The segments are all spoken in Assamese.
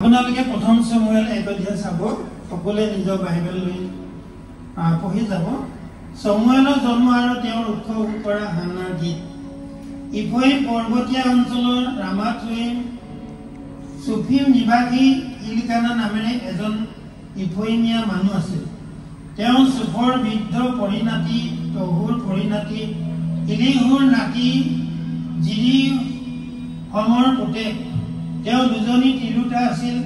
আপোনালোকে প্ৰথম সমুৱেল 1 অধ্যায় চাব সকলোৱে নিজৰ বাইবেল লৈ পঢ়ি যাব। সমুৱেলৰ জন্ম আৰু তেওঁৰ উৎসৱ কৰা হান্নাৰ গীত। ইফ্ৰাইম পৰ্বতীয়া অঞ্চলৰ ৰামাথইম সুফিম নিবাসী ইলকানা নামেৰে এজন ইফ্ৰাইমীয়া মানুহ আছিল। তেওঁ সুফৰ বৃদ্ধ পৰিণাতি তহুৰ পৰিণাতি ইলিহুৰ নাতি জিৰি হমৰ পুতেক। তেওঁ দুজনী তিৰোতা আছিল,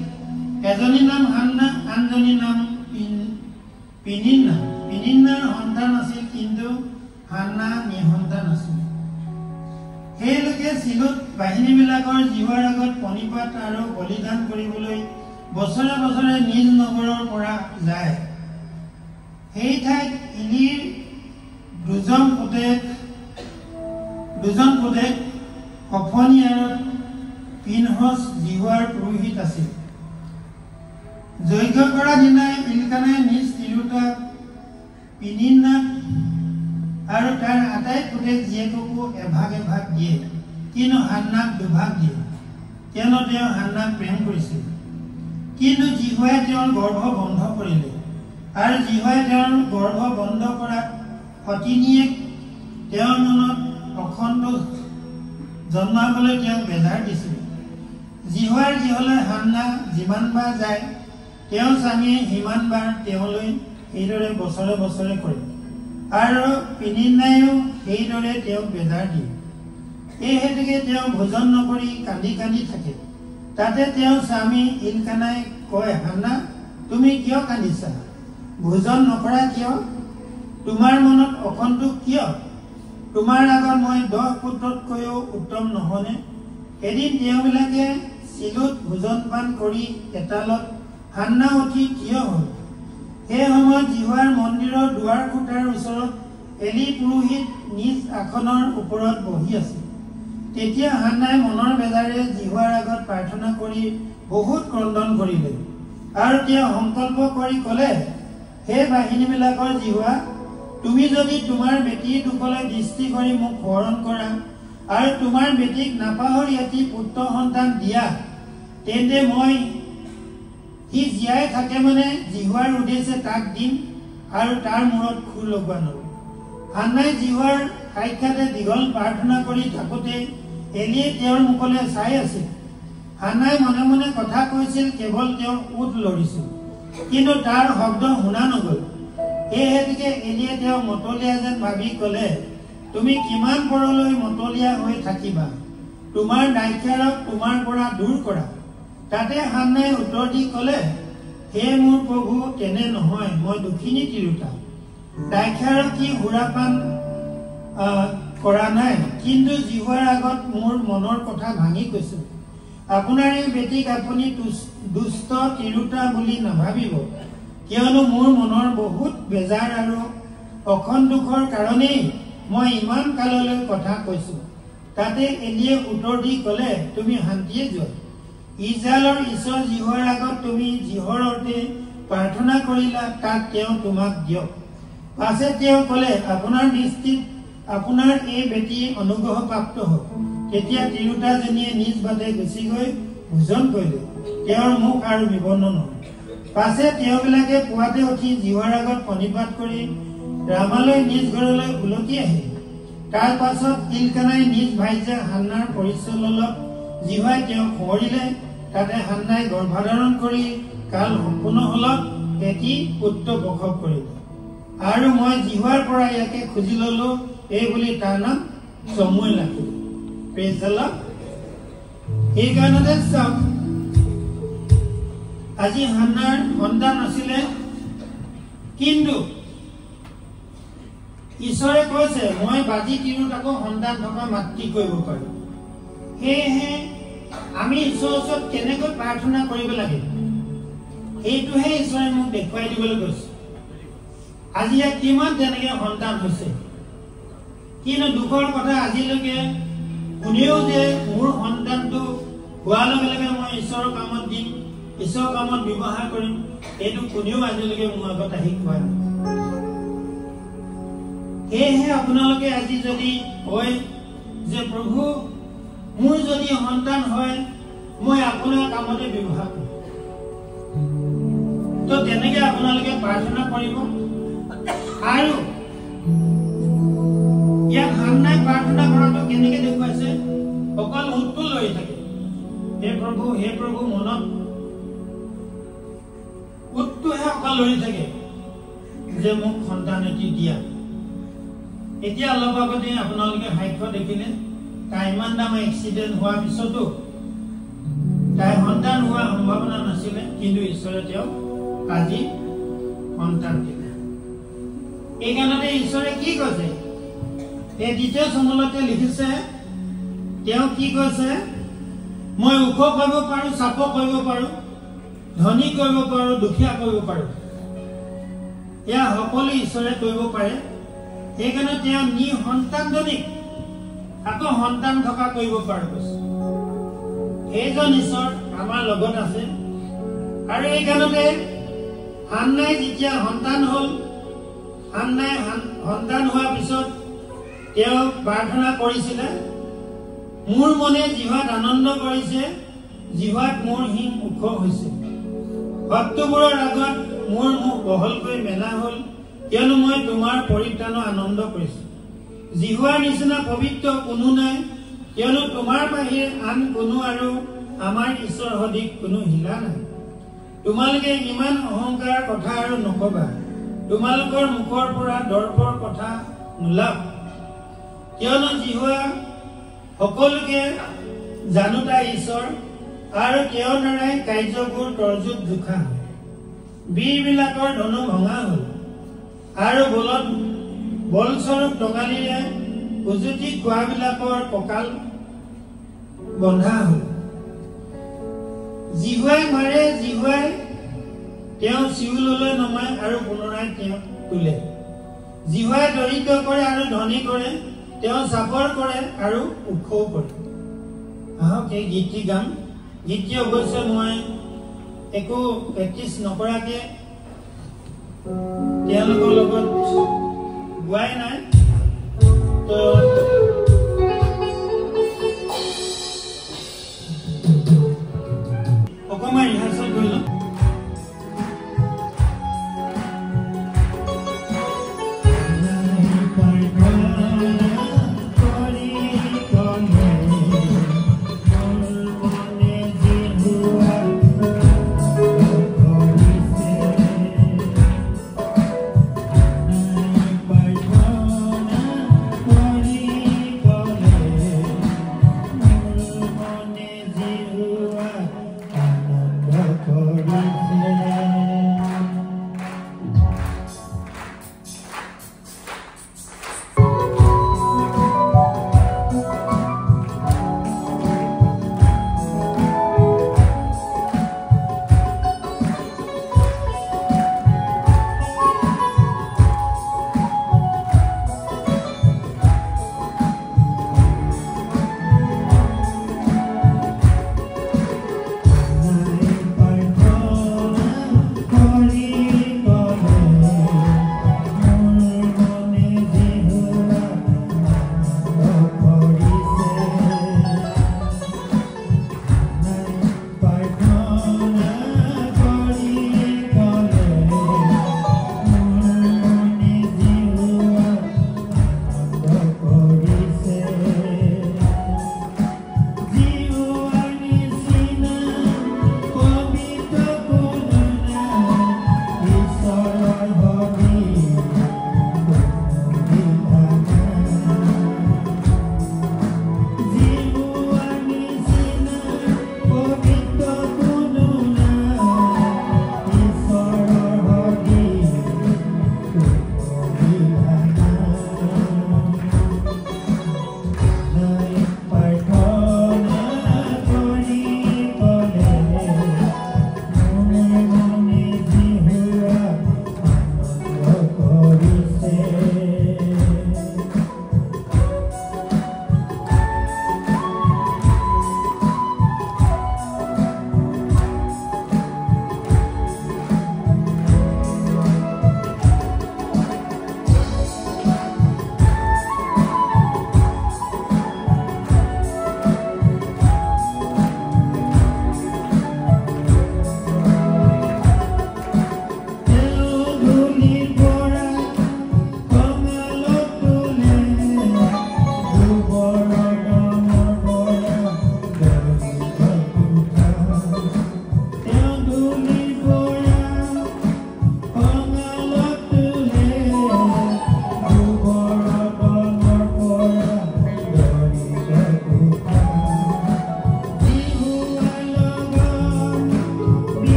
এজনী নাম হান্না আনজনী নাম পিনিন্না। পিনিন্নাৰ সন্তান আছিল, কিন্তু হান্না নিঃসন্তান আছিল। সেইলোকে চিলোত বাহিনীবিলাকৰ জিহুৱাৰ আগত পণিপাত আৰু বলিদান কৰিবলৈ বছৰে বছৰে নিজ নগৰৰ পৰা যায়। সেই ঠাইত ইলিৰ দুজন পুতেক হফনি আৰু পিনহস জিহুৱাৰ পুৰোহিত আছিল। যজ্ঞ কৰা দিনাই ইলকানাই নিজ তিৰোতা পিনিন্নাক আৰু তাৰ আটাই পুতেক জীয়েককো এভাগ এভাগ দিয়ে, কিন্তু হান্নাক দুভাগ দিয়ে, কিয়নো তেওঁ হান্নাক প্ৰেম কৰিছিল। কিন্তু জিহুৱাই তেওঁৰ গৰ্ভ বন্ধ কৰিলে, আৰু জিহুৱাই তেওঁৰ গৰ্ভ বন্ধ কৰাত সতিনীয়েক তেওঁৰ মনত অসন্তোষ জন্মাবলৈ তেওঁক বেজাৰ দিছিল। জিহুৱাৰ যিহলৈ হান্না যিমানবাৰ যায়, তেওঁৰ স্বামীয়ে সিমানবাৰ তেওঁলৈ সেইদৰে বছৰে বছৰে কৰে, আৰু পিনিন্নাইও সেইদৰে তেওঁক বেজাৰ দিয়ে। এই হেতুকে তেওঁ ভোজন নকৰি কান্দি কান্দি থাকে। তাতে তেওঁৰ স্বামী ইলকানাই কয়, হান্না, তুমি কিয় কান্দিছা? ভোজন নকৰা কিয়? তোমাৰ মনত অসন্তোষ কিয়? তোমাৰ আগত মই 10 পুত্ৰতকৈও উত্তম নহনে? এদিন তেওঁবিলাকে চিলোত ভোজন পান কৰি এতালত হান্না উঠি থিয় হ'ল। সেই সময়ত জিহুৱাৰ মন্দিৰৰ দুৱাৰ খুঁটাৰ ওচৰত এলি পুৰোহিত নিজ আসনৰ ওপৰত বহি আছিল। তেতিয়া হান্নাই মনৰ বেজাৰে জিহুৱাৰ আগত প্ৰাৰ্থনা কৰি বহুত ক্ৰদন কৰিলে, আৰু তেওঁ সংকল্প কৰি ক'লে, হে বাহিনীবিলাকৰ জিহুৱা, তুমি যদি তোমাৰ বেটীৰ দুখলৈ দৃষ্টি কৰি মোক সোঁৱৰণ কৰা আৰু তোমাৰ বেটীক নাপাহৰি এটি পুত্ৰ সন্তান দিয়া, তেন্তে মই সি জীয়াই থাকে মানে জিহুৱাৰ উদ্দেশ্যে তাক দিম আৰু তাৰ মূৰত খুৰ লগোৱা নৰো। হান্নাই জিহুৱাৰ সাক্ষাতে দীঘল প্ৰাৰ্থনা কৰি থাকোঁতে এলিয়ে তেওঁৰ মুখলৈ চাই আছিল। হান্নাই মনে মনে কথা কৈছিল, কেৱল তেওঁৰ ওঠ লৰিছিল, কিন্তু তাৰ শব্দ শুনা নগ'ল। সেই হেতুকে এলিয়ে তেওঁক মতলীয়া যেন ভাবি ক'লে, তুমি কিমান পৰলৈ মতলীয়া হৈ থাকিবা? তোমাৰ দাক্ষাৰক তোমাৰ পৰা দূৰ কৰা। তাতে হান্নাই উত্তৰ দি ক'লে, হে মোৰ প্ৰভু, তেনে নহয়, মই দুখিনী তিৰোতা। দাক্ষাৰকী সুৰাপান কৰা নাই, কিন্তু জিহুৱাৰ আগত মোৰ মনৰ কথা ভাঙি কৈছো। আপোনাৰ এই বেটীক আপুনি দুষ্ট তিৰোতা বুলি নাভাবিব, কিয়নো মোৰ মনৰ বহুত বেজাৰ আৰু অসন্তোষৰ কাৰণেই মই ইমান কাললৈ কথা কৈছো। তাতে এলিয়ে উত্তৰ দি ক'লে, তুমি শান্তিয়ে যোৱা। ইজৰাইলৰ ঈশ্বৰ জিহুৱাৰ আগত তুমি যিহৰ অৰ্থে প্ৰাৰ্থনা কৰিলা, তাক তেওঁ তোমাক দিয়ক। পাছে তেওঁ ক'লে, আপোনাৰ দৃষ্টিত আপোনাৰ এই বেটী অনুগ্ৰহপ্ৰাপ্ত হওক। তেতিয়া তিৰোতাজনীয়ে নিজ বাটে গুচি গৈ ভোজন কৰিলে, তেওঁৰ মুখ আৰু বিৱৰ্ণ নহয়। পাছে তেওঁবিলাকে পুৱাতে উঠি জিহুৱাৰ আগত পণিপাত কৰি ৰামালৈ নিজ ঘৰলৈ উলটি আহিল। তাৰ পাছত ইলকানাই নিজ ভাইজা হান্নাৰ পৰিচয় ল'লত জিহুৱাই তেওঁক সোঁৱৰিলে। তাতে হান্নাই গৰ্ভাধাৰণ কৰি কাল সম্পূৰ্ণ হ'লত এটি পুত্ৰ প্ৰসৱ কৰিলে, আৰু মই জিহুৱাৰ পৰা ইয়াকে খুজি ললো, এই বুলি তাৰ নাম সমুৱেল ৰাখিলো। Praise the lord. সেইকাৰণতে চাওক, আজি হান্নাৰ সন্তান আছিলে, কিন্তু ঈশ্বৰে কৈছে, মই বাজি তিৰোতাকো সন্তান থকা মাতৃ কৰিব পাৰো। সেয়েহে আমি ঈশ্বৰৰ ওচৰত কেনেকৈ প্ৰাৰ্থনা কৰিব লাগে, সেইটোহে ঈশ্বৰে মোক দেখুৱাই দিবলৈ কৈছে। আজি ইয়াত কিমান তেনেকে সন্তান হৈছে, কিন্তু দুখৰ কথা, আজিলৈকে কোনেও যে মোৰ সন্তানটো হোৱাৰ লগে লগে মই ঈশ্বৰৰ কামত দিম, ঈশ্বৰৰ কামত ব্যৱহাৰ কৰিম, এইটো কোনেও আজিলৈকে মোৰ আগত আহি কোৱা নাই। সেয়েহে আপোনালোকে আজি যদি কয় যে প্ৰভু, মোৰ যদি সন্তান হয়, মই আপোনাৰ কামতে ব্যৱহাৰ কৰিম, তো তেনেকৈ আপোনালোকে প্ৰাৰ্থনা কৰিব। আৰু ইয়াত হান্নাই প্ৰাৰ্থনা কৰাটো কেনেকৈ দেখুৱাইছে? অকল উৎটো লৈ থাকে, হে প্ৰভু মনত উৎটোহে অকল লৈ থাকে যে মোক সন্তান এটি দিয়া। এতিয়া অলপ আগতে আপোনালোকে সাক্ষ্য দেখিলে, তাই ইমান ডাঙৰ এক্সিডেণ্ট হোৱাৰ পিছতো তাই সন্তান হোৱাৰ সম্ভাৱনা নাছিলে, কিন্তু ঈশ্বৰে তেওঁক আজি সন্তান দিলে। এইকাৰণতে ঈশ্বৰে কি কৈছে? এই 2 চমলতে লিখিছে, তেওঁ কি কৈছে? মই ওখ কৰিব পাৰোঁ, চাপ কৰিব পাৰোঁ, ধনী কৰিব পাৰোঁ, দুখীয়া কৰিব পাৰোঁ। এয়া সকলো ঈশ্বৰে কৰিব পাৰে। সেইকাৰণে তেওঁ নি সন্তানজনীক আকৌ সন্তান থকা কৰিব পাৰোঁ কৈছে। এইজন ঈশ্বৰ আমাৰ লগত আছে। আৰু এইকাৰণতে হান্নাই যেতিয়া সন্তান হ'ল, হান্নাই সন্তান হোৱাৰ পিছত তেওঁ প্ৰাৰ্থনা কৰিছিলে, মোৰ মনে জিভাত আনন্দ কৰিছে, জিভাত মোৰ হিং ওখ হৈছে, শত্ৰুবোৰৰ আগত মোৰ মুখ বহলকৈ মেলা হ'ল, কিয়নো মই তোমাৰ পৰিত্ৰাণৰ আনন্দ কৰিছোঁ। জিহুৱাৰ নিচিনা পবিত্ৰ কোনো নাই, কিয়নো তোমাৰ বাহিৰে আন কোনো আৰু আমাৰ ঈশ্বৰ সদৃশ কোনো হিলা নাই। তোমালোকে ইমান অহংকাৰ কথা আৰু নকবা, তোমালোকৰ মুখৰ পৰা দৰ্পৰ কথা নোলাওক, কিয়নো জিহুৱা সকলোকে জানোতা ঈশ্বৰ, আৰু তেওঁৰ দ্বাৰাই কাৰ্যবোৰ তৰ্জুত জোখা হয়। বীৰবিলাকৰ ধনু ভঙা হ'ল, আৰু বলস্বৰূপ টঙালিৰে উজুতি খোৱাবিলাকৰ কঁকাল বন্ধা হ'ল। জিহুৱাই মাৰে, জিহুৱাই তেওঁ চিউললৈ নমায় আৰু পুনৰাই তেওঁক তোলে। জিহুৱাই দৰিদ্ৰ কৰে আৰু ধনী কৰে, তেওঁ চাপৰ কৰে আৰু ওখও কৰে। আহক এই গীতটি গাম। গীতটি অৱশ্যে মই একো প্ৰেক্টিচ নকৰাকে তেওঁলোকৰ লগত গোৱাই নাই, তো অকণমান ৰিহাৰ্চেল কৰি লওঁ।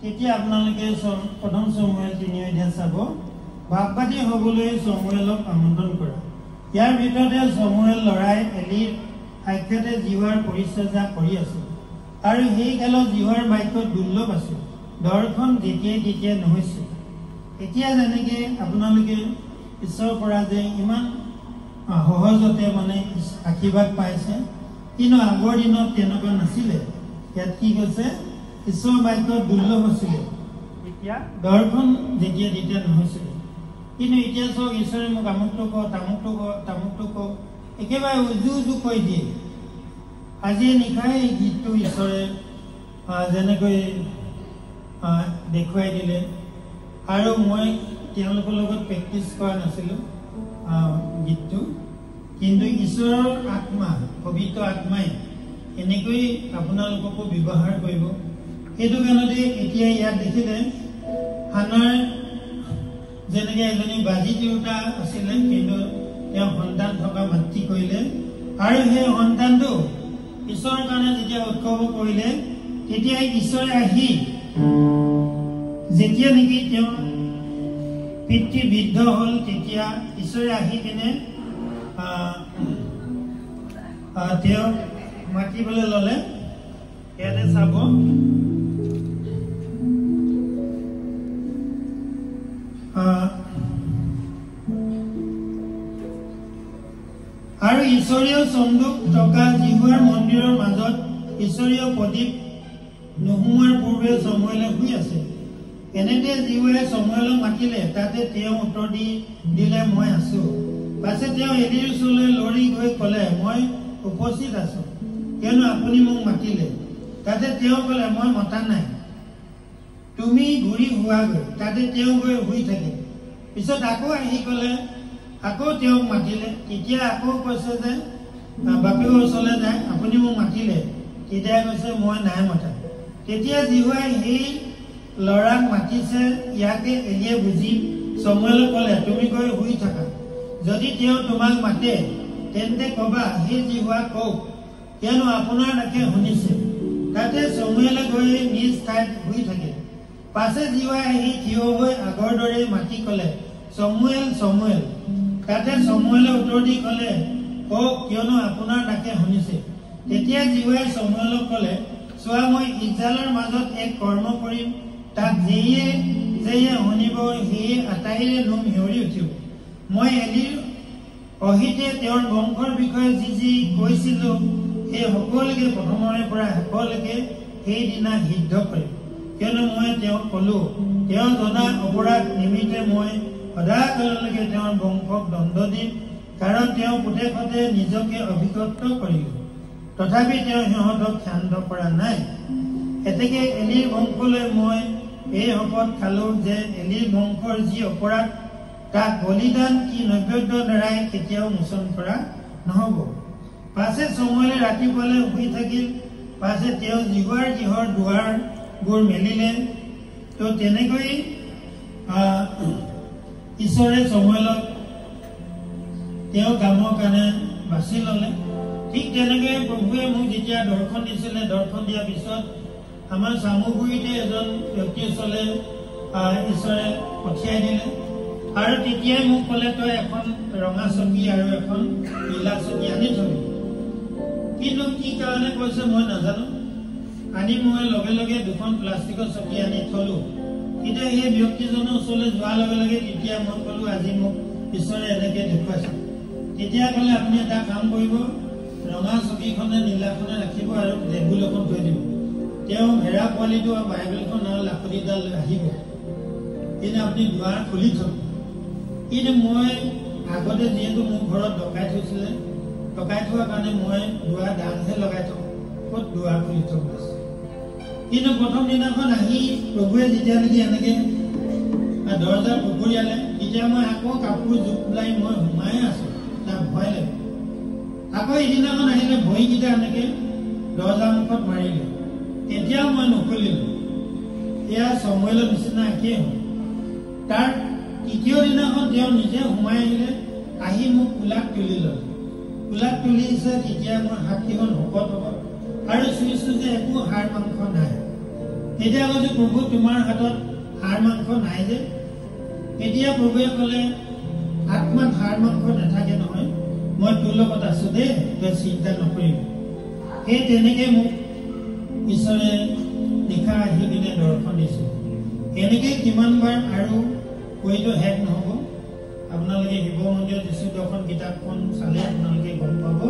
তেতিয়া আপোনালোকে প্ৰথম সমুৱেল 3 অধ্যায় চাব ভাগবাদী হ'বলৈ সমুৱেলক আমন্ত্ৰণ কৰে ইয়াৰ ভিতৰতে সমুৱেল লৰাই এলিৰ সাক্ষাতে জীৱাৰ পৰিচৰ্যা কৰি আছিল আৰু সেই কালত জীৱাৰ বাক্য দুৰ্লভ আছিল দৰ্শন যেতিয়াই নহৈছিল এতিয়া যেনেকৈ আপোনালোকে ঈশ্বৰৰ পৰা যে ইমান সহজতে মানে আশীৰ্বাদ পাইছে কিন্তু আগৰ দিনত তেনেকুৱা নাছিলে ইয়াত কি কৈছে ঈশ্বৰৰ বাক্য দুৰ্লভ আছিলে এতিয়া দৰ্শন যেতিয়া নহৈছিলে কিন্তু এতিয়া চাওক ঈশ্বৰে মোক আমুকটো কওঁ তামুকটো কওঁ একেবাৰে উজু কৈ দিয়ে আজি নিশাই এই গীতটো ঈশ্বৰে যেনেকৈ দেখুৱাই দিলে আৰু মই তেওঁলোকৰ লগত প্ৰেক্টিছ কৰা নাছিলোঁ গীতটো কিন্তু ঈশ্বৰৰ আত্মা পবিত্ৰ আত্মাই এনেকৈ আপোনালোককো ব্যৱহাৰ কৰিব সেইটো কাৰণতে এতিয়া ইয়াত দেখিলে হানাৰ যেনেকৈ এজনী বাজি তিৰোতা আছিলে কিন্তু তেওঁ সন্তান থকা মাতৃ কৰিলে আৰু সেই সন্তানটো ঈশ্বৰৰ কাৰণে যেতিয়া উৎসৱ কৰিলে তেতিয়া ঈশ্বৰে আহি যেতিয়া নেকি তেওঁ পিতৃ বৃদ্ধ হ'ল তেতিয়া ঈশ্বৰে আহি কিনে তেওঁ মাতিবলৈ ল'লে ইয়াতে চাব আৰু ঈশ্বৰীয় চন্দুক থকা জিহুৱাৰ মন্দিৰৰ মাজত ঈশ্বৰীয় প্ৰদীপ নোহোৱাৰ পূৰ্বে সমুৱেলে শুই আছে এনেতে জিহুৱে সমুৱেলক মাতিলে তাতে তেওঁ উত্তৰ দিলে মই আছো পাছে তেওঁ এলিৰ ওচৰলৈ লৰি গৈ ক'লে মই উপস্থিত আছো কিয়নো আপুনি মোক মাতিলে তাতে তেওঁ ক'লে মই মতা নাই তুমি ঘূৰি হোৱাগৈ তাতে তেওঁ গৈ শুই থাকে পিছত আকৌ আহি ক'লে আকৌ তেওঁক মাতিলে তেতিয়া আকৌ কৈছে যে বাপেকৰ ওচৰলৈ যায় আপুনি মোক মাতিলে তেতিয়া কৈছে মই নাই মতা তেতিয়া জিহুৱে সেই ল'ৰাক মাতিছে ইয়াকে এলিয়ে বুজি সমুৱেলক ক'লে তুমি গৈ শুই থাকা যদি তেওঁ তোমাক মাতে তেন্তে ক'বা সেই জিহুৱাক কওক কিয়নো আপোনাৰ নাকে শুনিছে তাতে সমুৱেলে গৈ নিজ ঠাইত শুই থাকে পাছে জিহুৱে আহি থিয় হৈ আগৰ দৰে মাতি ক'লে সমুৱেল তাতে সমুৱেলে উত্তৰ দি ক'লে কওক কিয়নো আপোনাৰ নাকে শুনিছে তেতিয়া জিহুৱে সমুৱেলক ক'লে চোৱা মই ইজৰাইলৰ মাজত এক কৰ্ম কৰিম তাক যেয়ে শুনিব সেয়ে আটাইৰে নোম শিয়ৰি উঠিব মই এলিৰ অহিতে তেওঁৰ বংশৰ বিষয়ে যি কৈছিলো সেই সকলোকে প্ৰথমৰে পৰা শেষলৈকে সেইদিনা সিদ্ধ কৰিম কিয়নো মই তেওঁক ক'লো তেওঁ জনা অপৰাধ নিমিত্তে মই সদাকাললৈকে তেওঁৰ বংশক দণ্ড দিম কাৰণ তেওঁ পুতেকতে নিজকে অভিজ্ঞত কৰিলে তথাপি তেওঁ সিহঁতক ক্ষান্ত কৰা নাই এতেকে এলিৰ বংশলৈ মই এই শপত খালো যে এলিৰ বংশৰ যি অপৰাধ তাক বলিদান কি নৈবেদ্য দ্বাৰাই কেতিয়াও মোচন কৰা নহ'ব পাছে সমুৱেলে ৰাতিপুৱালৈ শুই থাকিল পাছে তেওঁ জিহুৱাৰ গৃহৰ দুৱাৰবোৰ মেলিলে তো তেনেকৈ ঈশ্বৰে সমুৱেলক তেওঁ কামৰ কাৰণে বাছি ল'লে ঠিক তেনেকৈ প্ৰভুৱে মোক যেতিয়া দৰ্শন দিছিলে দৰ্শন দিয়াৰ পিছত আমাৰ চামুগুৰিতে এজন ব্যক্তি ওচৰলৈ ঈশ্বৰে পঠিয়াই দিলে আৰু তেতিয়াই মোক ক'লে তই এখন ৰঙা চকী আৰু এখন নীলা চকী আনি থবি কিন্তু কি কাৰণে কৈছে মই নাজানো আনি মই লগে লগে দুখন প্লাষ্টিকৰ চকী আনি থলো তেতিয়া সেই ব্যক্তিজনৰ ওচৰলৈ যোৱাৰ লগে লগে তেতিয়া মই ক'লো আজি মোক ঈশ্বৰে এনেকৈ দেখুৱাইছে তেতিয়া ক'লে আপুনি এটা কাম কৰিব ৰঙা চকীখনে নীলাখনে ৰাখিব আৰু টেবুল এখন থৈ দিব তেওঁ ভেড়া পোৱালিটো আৰু বাইবেলখন আৰু লাখুটিডাল আহিব কিন্তু আপুনি দুৱাৰ খুলি থব কিন্তু মই আগতে যিহেতু মোৰ ঘৰত ডকাই থৈছিলে ডকাই থোৱাৰ কাৰণে মই দুৱাৰ ডাঙহে লগাই থওঁ ক'ত দুৱাৰ খুলি থব আছে কিন্তু প্ৰথম দিনাখন আহি প্ৰভুৱে যেতিয়া নেকি এনেকৈ দৰজা পুখুৰীয়ালে তেতিয়া মই আকৌ কাপোৰ জোক ওলাই মই সোমাই আছো তাৰ ভয় লাগে আকৌ এদিনাখন আহিলে ভৰিকেইটা এনেকৈ দৰজা মুখত মাৰিলে তেতিয়াও মই নুখুলিলো এয়া সমুৱেলৰ নিচিনা একেই হ'ল তাৰ তৃতীয় দিনাখন তেওঁ নিজে সোমাই আহিলে আহি মোক কোলাত তুলি ল'লে কোলাত তুলিছে তেতিয়া মোৰ হাতকেইখন শকত হ'ব আৰু চুইছোঁ যে একো হাড় মাংস নাই তেতিয়া কৈছো প্ৰভু তোমাৰ হাতত হাড় মাংস নাই যে। তেতিয়া প্ৰভুৱে ক'লে আত্মাত হাড় মাংস নাথাকে নহয়, মই তোৰ লগত আছো দেই, তই চিন্তা নকৰিবি। সেই তেনেকে মোক ঈশ্বৰে নিশা আহি কিনে দৰ্শন দিছে। এনেকে কিমানবাৰ আৰু কৈতো শেষ নহ'ব। আপোনালোকে শিৱ মন্দিৰৰ যিচু দৰ্শন কিতাপখন চালে আপোনালোকে গম পাব।